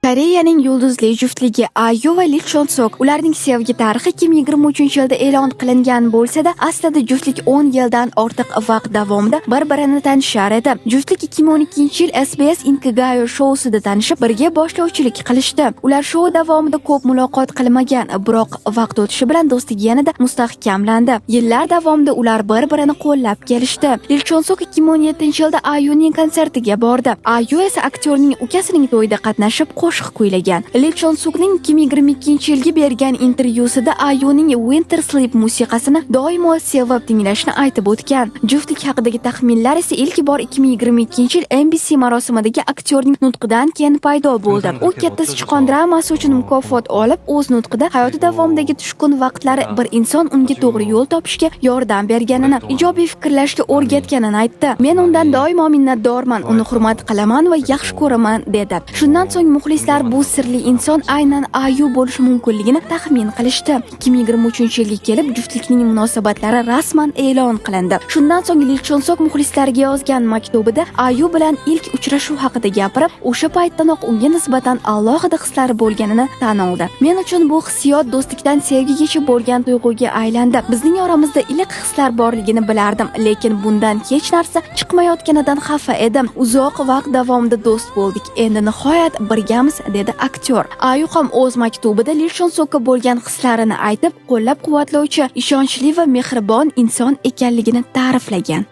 Koreyaning yulduzli juftligi Ayu va Lee Chon-sok ularning sevgi tarixi 2023-yilda e'lon qilingan bo'lsa-da, aslida juftlik 10 yildan ortiq vaqt davomida bir-birini tanishar edi. Juftlik 2012-yil SBS Inkigayo shousida tanishib, birga boshlovchilik qilishdi. Ular shou davomida ko'p muloqot qilmagan, biroq vaqt o'tishi bilan do'stligi yanada mustahkamlandi. Yillar davomida ular bir-birini qo'llab kelishdi. Lee Chon-sok 2017-yilda Ayuning konsertiga bordi. Ayu esa aktyorning ukasining to'yida qatnashib qo'shiq kuylagan. Lee Chon-sokning 2022-yilga bergan intervyusida Ayuning Winter Sleep musiqasini doimo sevib tinglashni aytib o'tgan. Juftlik haqidagi taxminlar esa ilk bor 2022-yil NBC marosimidagi aktyorning nutqidan keyin paydo bo'ldi. U katta sichqon dramasi uchun mukofot olib, o'z nutqida hayoti davomidagi tushkun vaqtlari bir inson unga to'g'ri yo'l topishga yordam berganini, ijobiy fikrlashga o'rgatganini aytdi. Men undan doimo minnatdorman, uni hurmat qilaman va yaxshi ko'raman dedi. Shundan so'ng muxlislar bu sirli inson aynan Ayu bo'lishi mumkinligini taxmin qilishdi. 2023-yilga kelib juftlikning munosabatlari rasman e'lon qilindi. Shundan so'ng Lee Chon-sok muxlislariga yozgan maktubida Ayu bilan ilk uchrashuv haqida gapirib, o'sha paytdanoq unga nisbatan alohida hislari bo'lganini tan oldi. Men uchun bu hissiyot do'stlikdan sevgigacha bo'lgan tuyg'uga aylandi. Bizning oramizda iliq hislar borligini bilardim, lekin bundan hech narsa chiqmayotganidan xafa edim. Uzoq vaqt davomida do'st bo'ldik. Endi nihoyat birgamiz, dedi aktyor. Ayu ham o'z maktubida Lee Chon-sokka bo'lgan hislarini aytib, qo'llab-quvvatlovchi, ishonchli va mehribon inson ekanligini ta'riflagan.